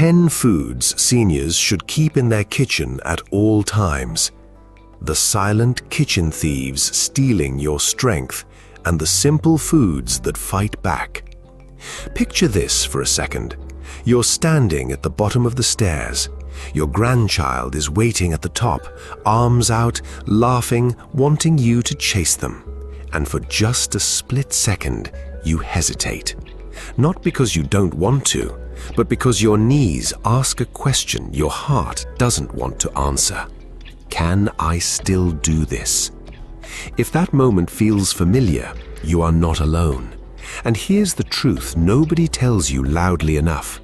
10 foods seniors should keep in their kitchen at all times. The silent kitchen thieves stealing your strength and the simple foods that fight back. Picture this for a second. You're standing at the bottom of the stairs. Your grandchild is waiting at the top, arms out, laughing, wanting you to chase them. And for just a split second, you hesitate. Not because you don't want to, but because your knees ask a question your heart doesn't want to answer. Can I still do this? If that moment feels familiar, you are not alone. And here's the truth nobody tells you loudly enough.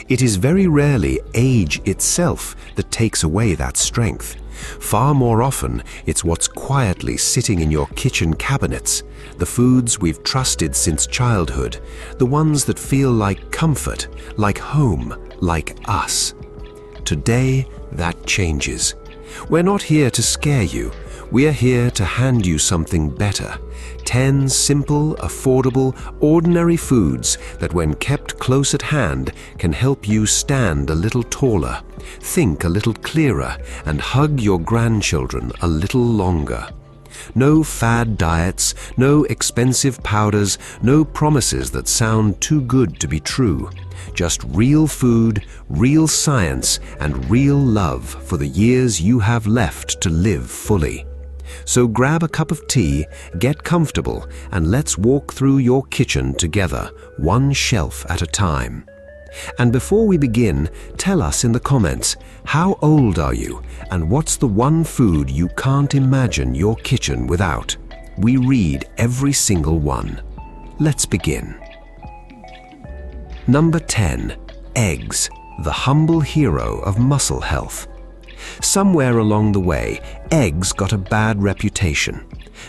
It is very rarely age itself that takes away that strength. Far more often, it's what's quietly sitting in your kitchen cabinets, the foods we've trusted since childhood, the ones that feel like comfort, like home, like us. Today, that changes. We're not here to scare you. We're here to hand you something better. 10 simple, affordable, ordinary foods that when kept close at hand can help you stand a little taller, think a little clearer, and hug your grandchildren a little longer. No fad diets, no expensive powders, no promises that sound too good to be true. Just real food, real science, and real love for the years you have left to live fully. So grab a cup of tea, get comfortable, and let's walk through your kitchen together, one shelf at a time. And before we begin, tell us in the comments, how old are you, and what's the one food you can't imagine your kitchen without? We read every single one. Let's begin. Number 10. Eggs, the humble hero of muscle health. Somewhere along the way, eggs got a bad reputation.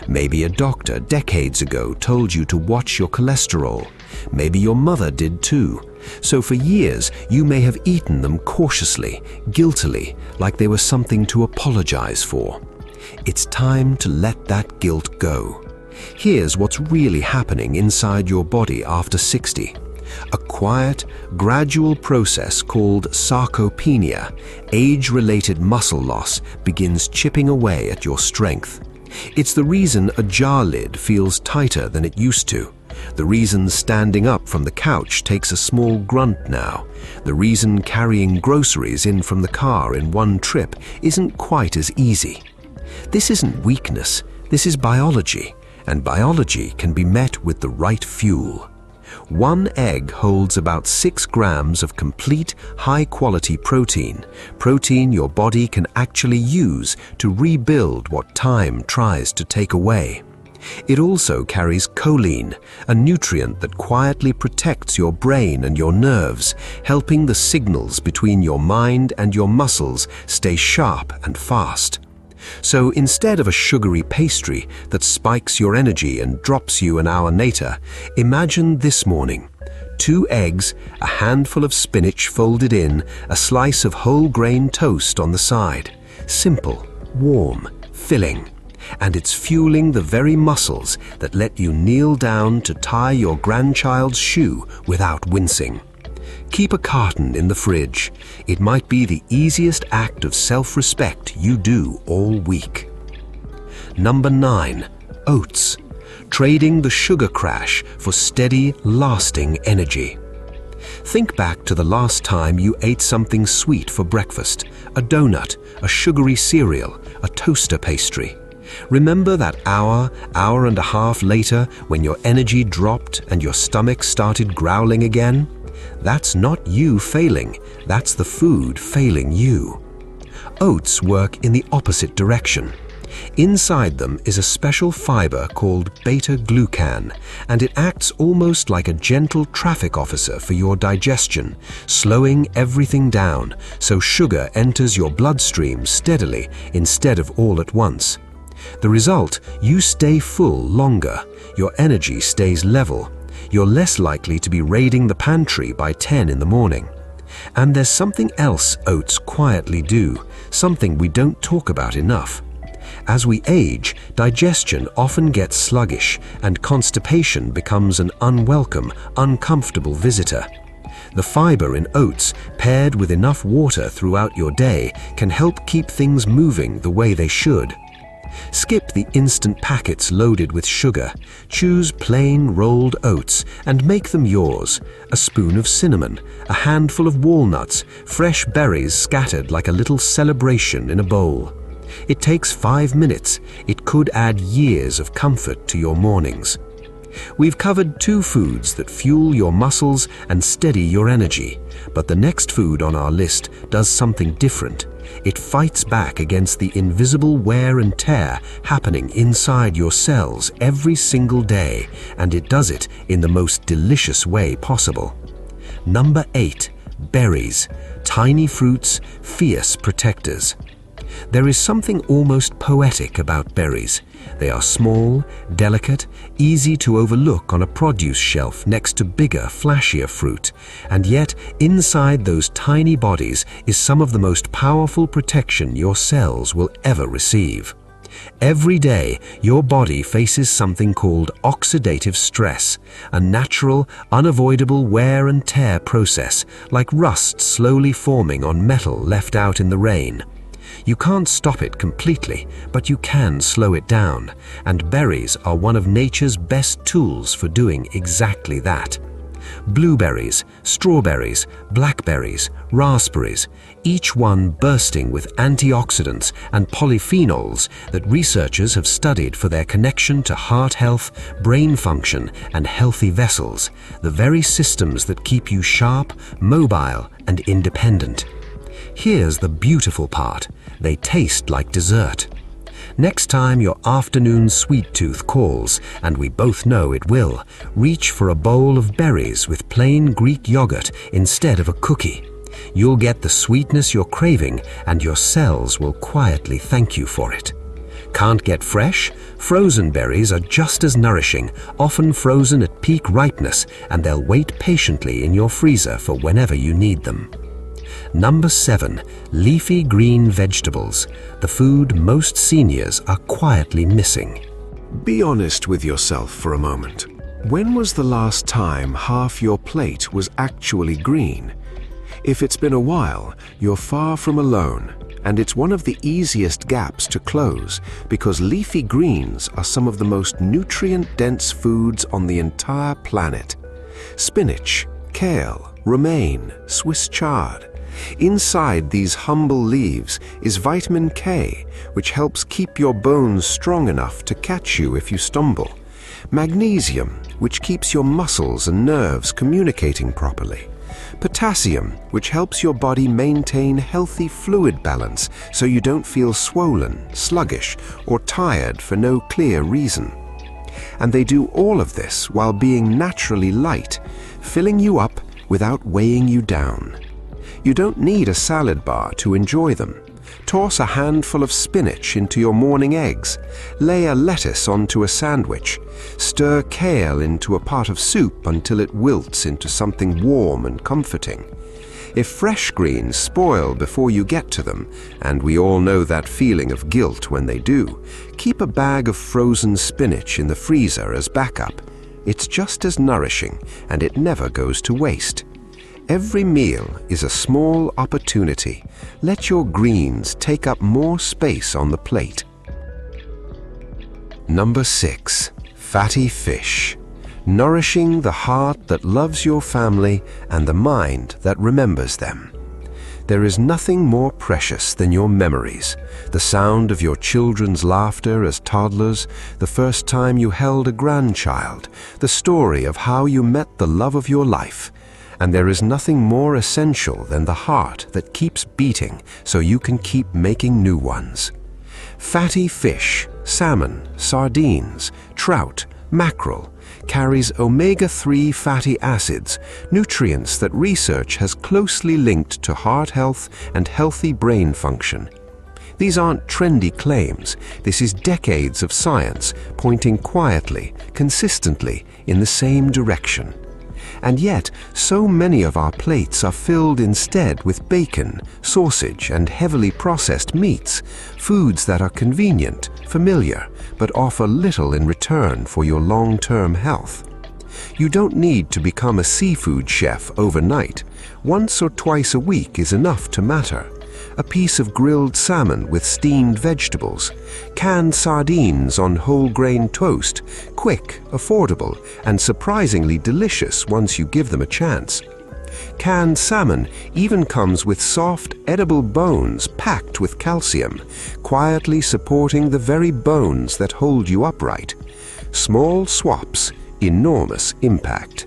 Maybe a doctor decades ago told you to watch your cholesterol. Maybe your mother did too. So for years, you may have eaten them cautiously, guiltily, like they were something to apologize for. It's time to let that guilt go. Here's what's really happening inside your body after 60. A quiet, gradual process called sarcopenia, age-related muscle loss, begins chipping away at your strength. It's the reason a jar lid feels tighter than it used to. The reason standing up from the couch takes a small grunt now. The reason carrying groceries in from the car in one trip isn't quite as easy. This isn't weakness, this is biology, and biology can be met with the right fuel. One egg holds about 6 grams of complete, high-quality protein, protein your body can actually use to rebuild what time tries to take away. It also carries choline, a nutrient that quietly protects your brain and your nerves, helping the signals between your mind and your muscles stay sharp and fast. So instead of a sugary pastry that spikes your energy and drops you an hour later, imagine this morning. 2 eggs, a handful of spinach folded in, a slice of whole grain toast on the side. Simple, warm, filling. And it's fueling the very muscles that let you kneel down to tie your grandchild's shoe without wincing. Keep a carton in the fridge. It might be the easiest act of self-respect you do all week. Number 9. Oats. Trading the sugar crash for steady, lasting energy. Think back to the last time you ate something sweet for breakfast, a donut, a sugary cereal, a toaster pastry. Remember that hour and a half later when your energy dropped and your stomach started growling again? That's not you failing, that's the food failing you. Oats work in the opposite direction. Inside them is a special fiber called beta-glucan, and it acts almost like a gentle traffic officer for your digestion, slowing everything down so sugar enters your bloodstream steadily instead of all at once. The result, you stay full longer, your energy stays level, you're less likely to be raiding the pantry by 10 in the morning. And there's something else oats quietly do, something we don't talk about enough. As we age, digestion often gets sluggish and constipation becomes an unwelcome, uncomfortable visitor. The fiber in oats, paired with enough water throughout your day, can help keep things moving the way they should. Skip the instant packets loaded with sugar. Choose plain rolled oats and make them yours. A spoon of cinnamon, a handful of walnuts, fresh berries scattered like a little celebration in a bowl. It takes 5 minutes. It could add years of comfort to your mornings. We've covered 2 foods that fuel your muscles and steady your energy, but the next food on our list does something different. It fights back against the invisible wear and tear happening inside your cells every single day, and it does it in the most delicious way possible. Number 8. Berries. Tiny fruits, fierce protectors. There is something almost poetic about berries. They are small, delicate, easy to overlook on a produce shelf next to bigger, flashier fruit. And yet, inside those tiny bodies is some of the most powerful protection your cells will ever receive. Every day, your body faces something called oxidative stress, a natural, unavoidable wear and tear process, like rust slowly forming on metal left out in the rain. You can't stop it completely, but you can slow it down, and berries are one of nature's best tools for doing exactly that. Blueberries, strawberries, blackberries, raspberries, each one bursting with antioxidants and polyphenols that researchers have studied for their connection to heart health, brain function, and healthy vessels, the very systems that keep you sharp, mobile, and independent. Here's the beautiful part. They taste like dessert. Next time your afternoon sweet tooth calls, and we both know it will, reach for a bowl of berries with plain Greek yogurt instead of a cookie. You'll get the sweetness you're craving, and your cells will quietly thank you for it. Can't get fresh? Frozen berries are just as nourishing, often frozen at peak ripeness, and they'll wait patiently in your freezer for whenever you need them. Number 7. Leafy green vegetables, the food most seniors are quietly missing. Be honest with yourself for a moment. When was the last time half your plate was actually green? If it's been a while, you're far from alone, and it's one of the easiest gaps to close because leafy greens are some of the most nutrient-dense foods on the entire planet. Spinach, kale, romaine, Swiss chard. Inside these humble leaves is vitamin K, which helps keep your bones strong enough to catch you if you stumble. Magnesium, which keeps your muscles and nerves communicating properly. Potassium, which helps your body maintain healthy fluid balance so you don't feel swollen, sluggish, or tired for no clear reason. And they do all of this while being naturally light, filling you up without weighing you down. You don't need a salad bar to enjoy them. Toss a handful of spinach into your morning eggs. Lay a lettuce onto a sandwich. Stir kale into a pot of soup until it wilts into something warm and comforting. If fresh greens spoil before you get to them, and we all know that feeling of guilt when they do, keep a bag of frozen spinach in the freezer as backup. It's just as nourishing, and it never goes to waste. Every meal is a small opportunity. Let your greens take up more space on the plate. Number 6. Fatty fish. Nourishing the heart that loves your family and the mind that remembers them. There is nothing more precious than your memories. The sound of your children's laughter as toddlers, the first time you held a grandchild, the story of how you met the love of your life. And there is nothing more essential than the heart that keeps beating so you can keep making new ones. Fatty fish, salmon, sardines, trout, mackerel, carries omega-3 fatty acids, nutrients that research has closely linked to heart health and healthy brain function. These aren't trendy claims. This is decades of science pointing quietly, consistently in the same direction. And yet, so many of our plates are filled instead with bacon, sausage, and heavily processed meats, foods that are convenient, familiar, but offer little in return for your long-term health. You don't need to become a seafood chef overnight. Once or twice a week is enough to matter. A piece of grilled salmon with steamed vegetables, canned sardines on whole grain toast, quick, affordable, and surprisingly delicious once you give them a chance. Canned salmon even comes with soft, edible bones packed with calcium, quietly supporting the very bones that hold you upright. Small swaps, enormous impact.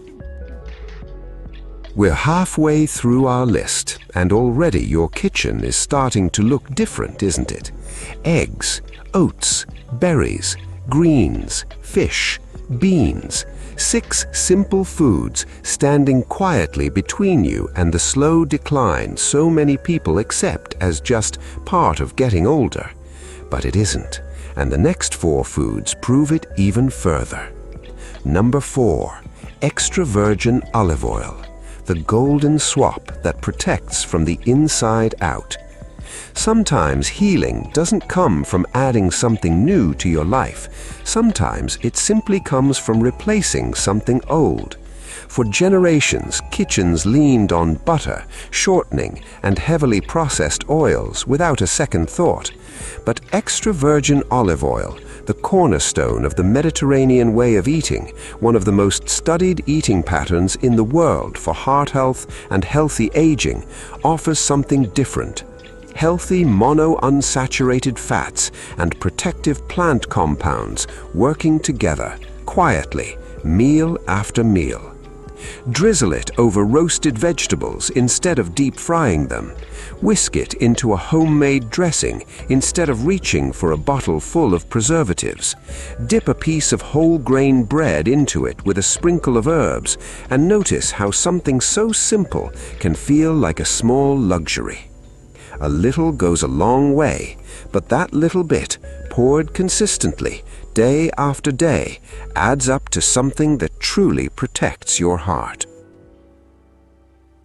We're halfway through our list, and already your kitchen is starting to look different, isn't it? Eggs, oats, berries, greens, fish, beans. 6 simple foods standing quietly between you and the slow decline so many people accept as just part of getting older. But it isn't, and the next 4 foods prove it even further. Number 4, extra virgin olive oil. The golden swap that protects from the inside out. Sometimes healing doesn't come from adding something new to your life. Sometimes it simply comes from replacing something old. For generations, kitchens leaned on butter, shortening, and heavily processed oils without a second thought. But extra virgin olive oil, the cornerstone of the Mediterranean way of eating, one of the most studied eating patterns in the world for heart health and healthy aging, offers something different. Healthy monounsaturated fats and protective plant compounds working together, quietly, meal after meal. Drizzle it over roasted vegetables instead of deep frying them. Whisk it into a homemade dressing instead of reaching for a bottle full of preservatives. Dip a piece of whole grain bread into it with a sprinkle of herbs, and notice how something so simple can feel like a small luxury. A little goes a long way, but that little bit, poured consistently, day after day, adds up to something that truly protects your heart.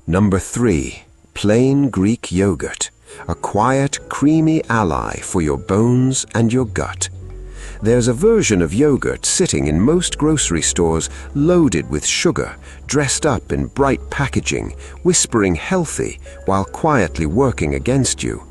Number 3, plain Greek yogurt, a quiet, creamy ally for your bones and your gut. There's a version of yogurt sitting in most grocery stores loaded with sugar, dressed up in bright packaging, whispering healthy while quietly working against you.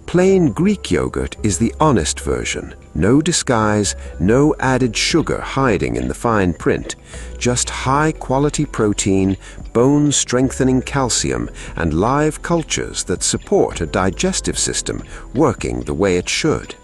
Plain Greek yogurt is the honest version. No disguise, no added sugar hiding in the fine print. Just high-quality protein, bone-strengthening calcium, and live cultures that support a digestive system working the way it should.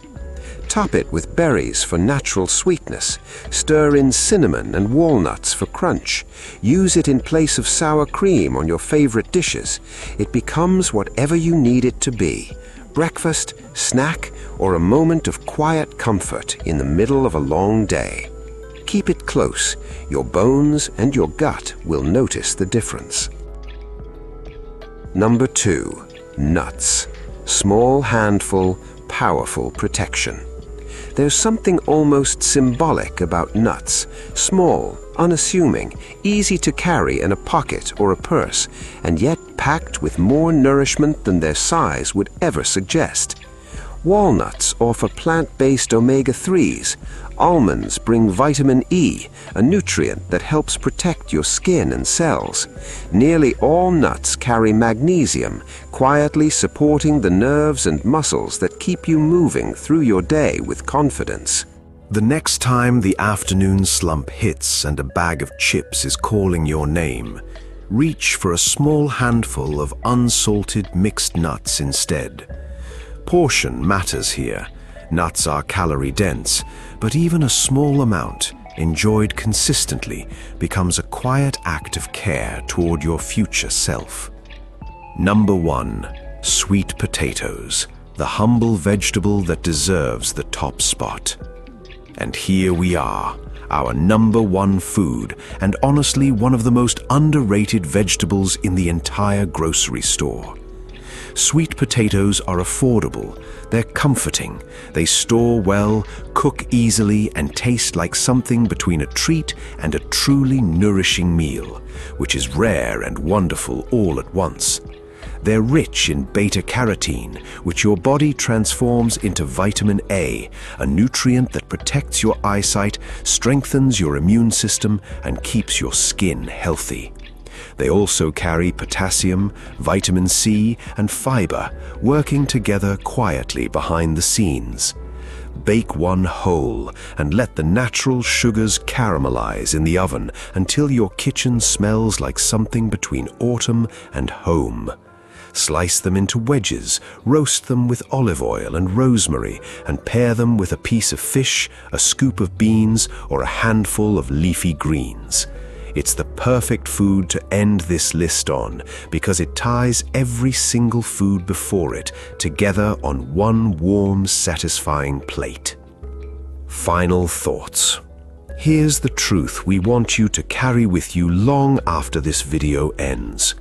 Top it with berries for natural sweetness. Stir in cinnamon and walnuts for crunch. Use it in place of sour cream on your favorite dishes. It becomes whatever you need it to be. Breakfast, snack, or a moment of quiet comfort in the middle of a long day. Keep it close. Your bones and your gut will notice the difference. Number 2, nuts. Small handful, powerful protection. There's something almost symbolic about nuts. Small, unassuming, easy to carry in a pocket or a purse, and yet packed with more nourishment than their size would ever suggest. Walnuts offer plant-based omega-3s. Almonds bring vitamin E, a nutrient that helps protect your skin and cells. Nearly all nuts carry magnesium, quietly supporting the nerves and muscles that keep you moving through your day with confidence. The next time the afternoon slump hits and a bag of chips is calling your name, reach for a small handful of unsalted mixed nuts instead. Portion matters here. Nuts are calorie-dense, but even a small amount, enjoyed consistently, becomes a quiet act of care toward your future self. Number 1, sweet potatoes, the humble vegetable that deserves the top spot. And here we are, our number 1 food, and honestly one of the most underrated vegetables in the entire grocery store. Sweet potatoes are affordable, they're comforting, they store well, cook easily, and taste like something between a treat and a truly nourishing meal, which is rare and wonderful all at once. They're rich in beta-carotene, which your body transforms into vitamin A, a nutrient that protects your eyesight, strengthens your immune system, and keeps your skin healthy. They also carry potassium, vitamin C, and fiber, working together quietly behind the scenes. Bake one whole and let the natural sugars caramelize in the oven until your kitchen smells like something between autumn and home. Slice them into wedges, roast them with olive oil and rosemary, and pair them with a piece of fish, a scoop of beans, or a handful of leafy greens. It's the perfect food to end this list on because it ties every single food before it together on one warm, satisfying plate. Final thoughts. Here's the truth we want you to carry with you long after this video ends.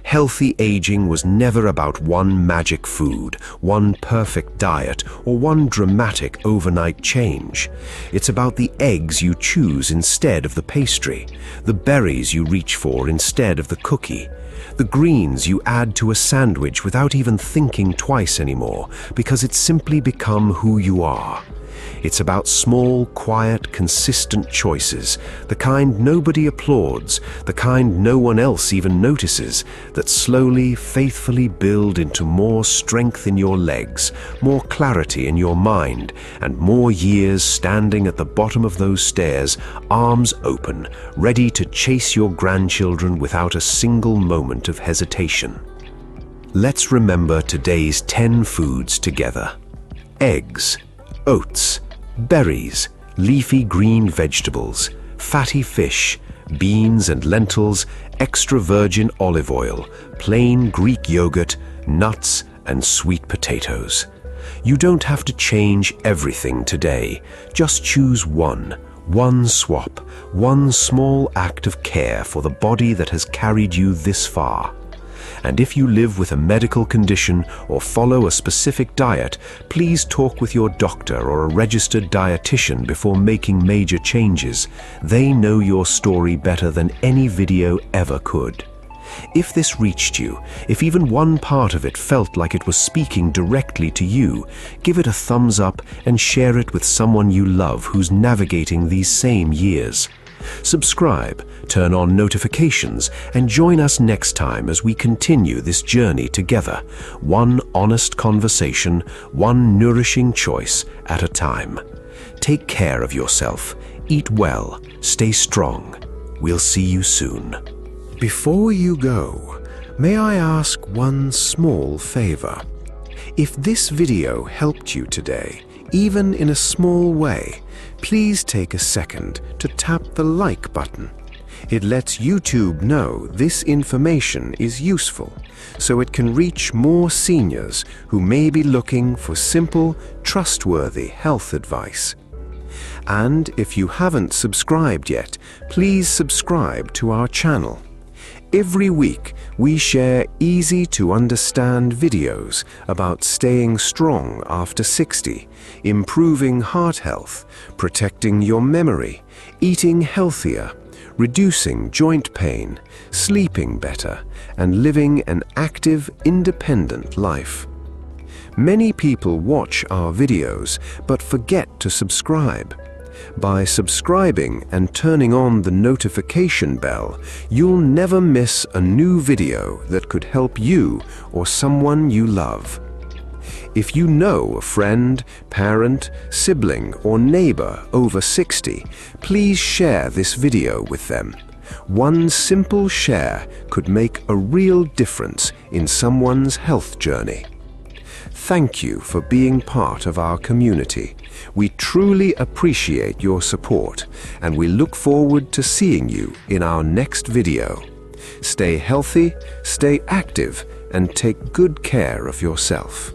Healthy aging was never about one magic food, one perfect diet, or one dramatic overnight change. It's about the eggs you choose instead of the pastry, the berries you reach for instead of the cookie, the greens you add to a sandwich without even thinking twice anymore, because it's simply become who you are. It's about small, quiet, consistent choices, the kind nobody applauds, the kind no one else even notices, that slowly, faithfully build into more strength in your legs, more clarity in your mind, and more years standing at the bottom of those stairs, arms open, ready to chase your grandchildren without a single moment of hesitation. Let's remember today's 10 foods together. Eggs, oats, berries, leafy green vegetables, fatty fish, beans and lentils, extra virgin olive oil, plain Greek yogurt, nuts, and sweet potatoes. You don't have to change everything today. Just choose one swap, one small act of care for the body that has carried you this far. And if you live with a medical condition or follow a specific diet, please talk with your doctor or a registered dietitian before making major changes. They know your story better than any video ever could. If this reached you, if even one part of it felt like it was speaking directly to you, give it a thumbs up and share it with someone you love who's navigating these same years. Subscribe, turn on notifications, and join us next time as we continue this journey together, one honest conversation, one nourishing choice at a time. Take care of yourself, eat well, stay strong. We'll see you soon. Before you go, may I ask one small favor? If this video helped you today, even in a small way, please take a second to tap the like button. It lets YouTube know this information is useful, so it can reach more seniors who may be looking for simple, trustworthy health advice. And if you haven't subscribed yet, please subscribe to our channel. Every week, we share easy-to-understand videos about staying strong after 60, improving heart health, protecting your memory, eating healthier, reducing joint pain, sleeping better, and living an active, independent life. Many people watch our videos but forget to subscribe. By subscribing and turning on the notification bell, you'll never miss a new video that could help you or someone you love. If you know a friend, parent, sibling, or neighbor over 60, please share this video with them. One simple share could make a real difference in someone's health journey. Thank you for being part of our community. We truly appreciate your support, and we look forward to seeing you in our next video. Stay healthy, stay active, and take good care of yourself.